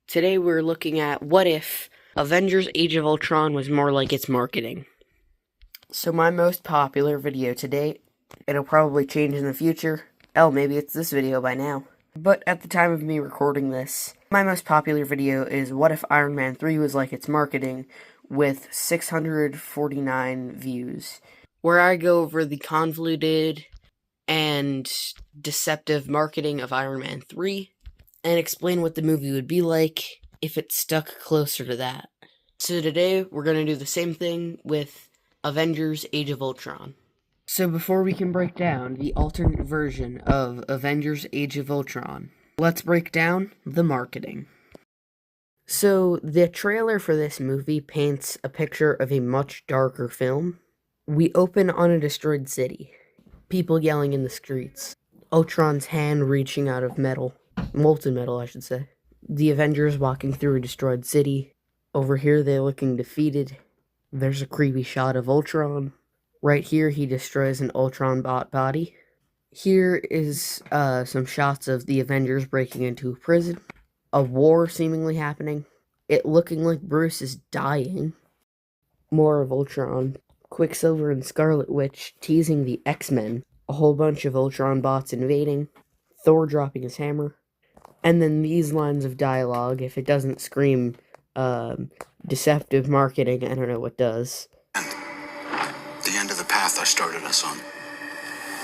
Today we're looking at what if Avengers Age of Ultron was more like its marketing. So my most popular video to date, it'll probably change in the future. Oh, maybe it's this video by now. But at the time of me recording this, my most popular video is what if Iron Man 3 was like its marketing with 649 views, where I go over the convoluted and deceptive marketing of Iron Man 3 and explain what the movie would be like if it stuck closer to that. So today, we're going to do the same thing with Avengers Age of Ultron. So before we can break down the alternate version of Avengers Age of Ultron, let's break down the marketing. So the trailer for this movie paints a picture of a much darker film. We open on a destroyed city. People yelling in the streets. Ultron's hand reaching out of metal. Molten metal, I should say. The Avengers walking through a destroyed city. Over here, they're looking defeated. There's a creepy shot of Ultron. Right here, he destroys an Ultron bot body. Here is some shots of the Avengers breaking into a prison. A war seemingly happening. It looking like Bruce is dying. More of Ultron. Quicksilver and Scarlet Witch teasing the X-Men. A whole bunch of Ultron bots invading. Thor dropping his hammer. And then these lines of dialogue, if it doesn't scream deceptive marketing, I don't know what does. The end of the path I started us on.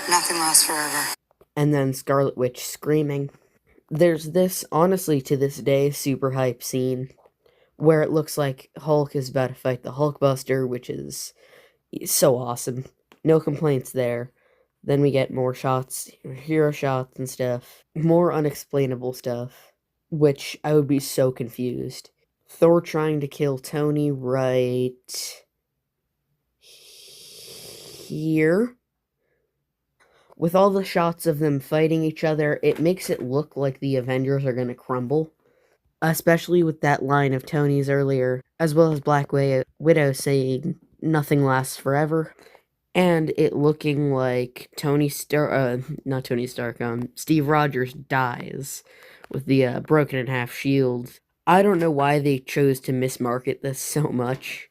Nothing lasts forever. And then Scarlet Witch screaming. There's this, honestly to this day, super hype scene where it looks like Hulk is about to fight the Hulkbuster, which is so awesome. No complaints there. Then we get more shots, hero shots and stuff. More unexplainable stuff, which I would be so confused. Thor trying to kill Tony right here. With all the shots of them fighting each other, it makes it look like the Avengers are going to crumble. Especially with that line of Tony's earlier, as well as Black Widow saying, "Nothing lasts forever." And it looking like Steve Rogers dies with the broken in half shield. I don't know why they chose to mismarket this so much.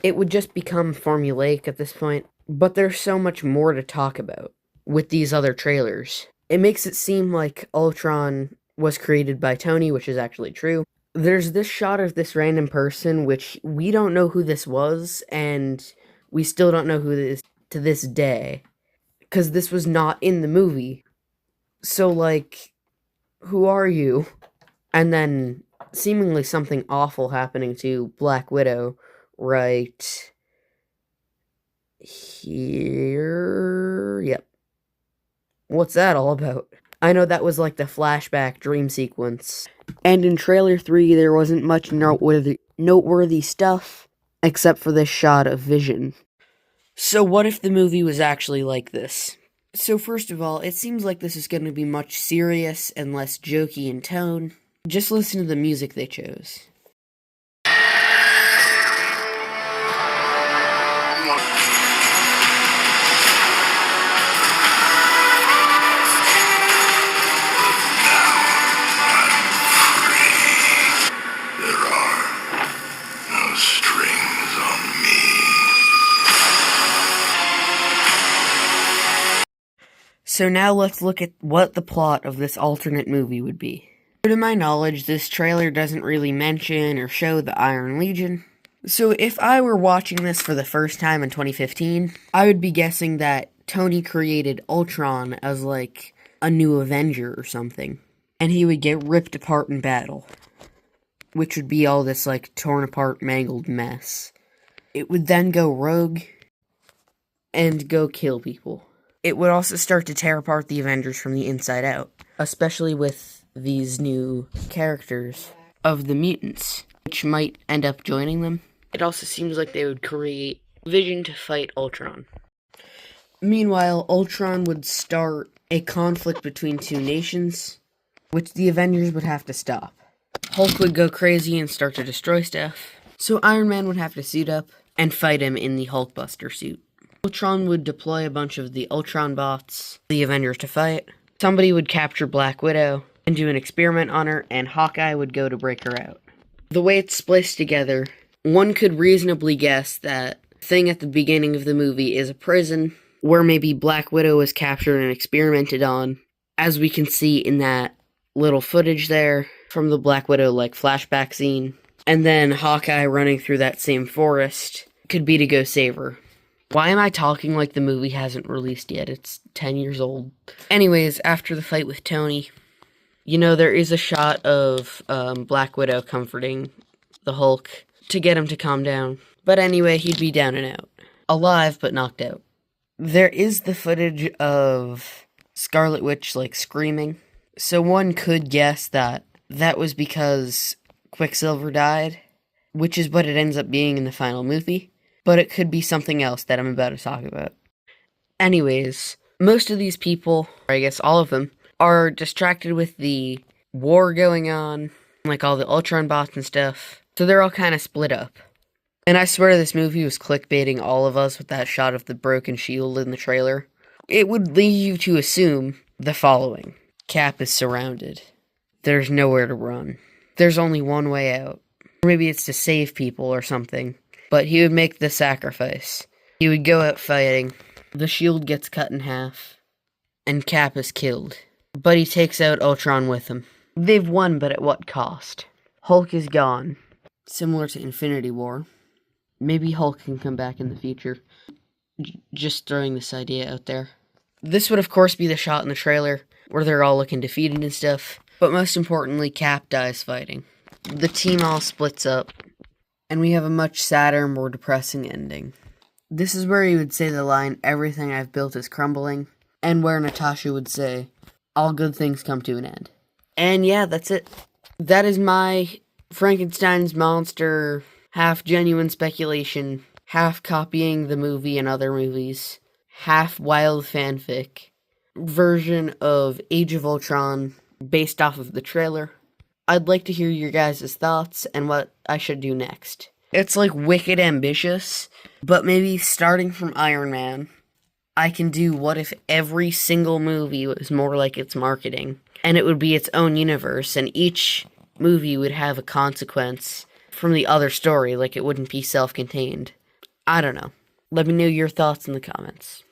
It would just become formulaic at this point, but there's so much more to talk about with these other trailers. It makes it seem like Ultron was created by Tony, which is actually true. There's this shot of this random person, which we don't know who this was, and we still don't know who this is to this day, because this was not in the movie. So, like, who are you? And then, seemingly something awful happening to Black Widow right here. Yep. What's that all about? I know that was like the flashback dream sequence. And in trailer 3, there wasn't much noteworthy stuff, except for this shot of Vision. So what if the movie was actually like this? So first of all, it seems like this is going to be much serious and less jokey in tone. Just listen to the music they chose. So now let's look at what the plot of this alternate movie would be. To my knowledge, this trailer doesn't really mention or show the Iron Legion. So if I were watching this for the first time in 2015, I would be guessing that Tony created Ultron as like a new Avenger or something. And he would get ripped apart in battle. Which would be all this like torn apart, mangled mess. It would then go rogue and go kill people. It would also start to tear apart the Avengers from the inside out, especially with these new characters of the mutants, which might end up joining them. It also seems like they would create Vision to fight Ultron. Meanwhile, Ultron would start a conflict between two nations, which the Avengers would have to stop. Hulk would go crazy and start to destroy stuff, so Iron Man would have to suit up and fight him in the Hulkbuster suit. Ultron would deploy a bunch of the Ultron bots, the Avengers to fight. Somebody would capture Black Widow, and do an experiment on her, and Hawkeye would go to break her out. The way it's spliced together, one could reasonably guess that the thing at the beginning of the movie is a prison, where maybe Black Widow was captured and experimented on, as we can see in that little footage there from the Black Widow flashback scene. And then Hawkeye running through that same forest could be to go save her. Why am I talking like the movie hasn't released yet? It's 10 years old. Anyways, after the fight with Tony, there is a shot of Black Widow comforting the Hulk to get him to calm down. But anyway, he'd be down and out. Alive, but knocked out. There is the footage of Scarlet Witch, screaming. So one could guess that was because Quicksilver died, which is what it ends up being in the final movie. But it could be something else that I'm about to talk about. Anyways, most of these people, or I guess all of them, are distracted with the war going on, all the Ultron bots and stuff. So they're all kind of split up. And I swear this movie was clickbaiting all of us with that shot of the broken shield in the trailer. It would lead you to assume the following. Cap is surrounded. There's nowhere to run. There's only one way out. Or maybe it's to save people or something. But he would make the sacrifice. He would go out fighting. The shield gets cut in half. And Cap is killed. But he takes out Ultron with him. They've won, but at what cost? Hulk is gone. Similar to Infinity War. Maybe Hulk can come back in the future. Just throwing this idea out there. This would of course be the shot in the trailer where they're all looking defeated and stuff. But most importantly, Cap dies fighting. The team all splits up. And we have a much sadder, more depressing ending. This is where he would say the line, "Everything I've built is crumbling." And where Natasha would say, "All good things come to an end." And yeah, that's it. That is my Frankenstein's monster, half genuine speculation, half copying the movie and other movies, half wild fanfic version of Age of Ultron based off of the trailer. I'd like to hear your guys' thoughts and what I should do next. It's wicked ambitious, but maybe starting from Iron Man, I can do what if every single movie was more like its marketing, and it would be its own universe, and each movie would have a consequence from the other story, it wouldn't be self-contained. I don't know. Let me know your thoughts in the comments.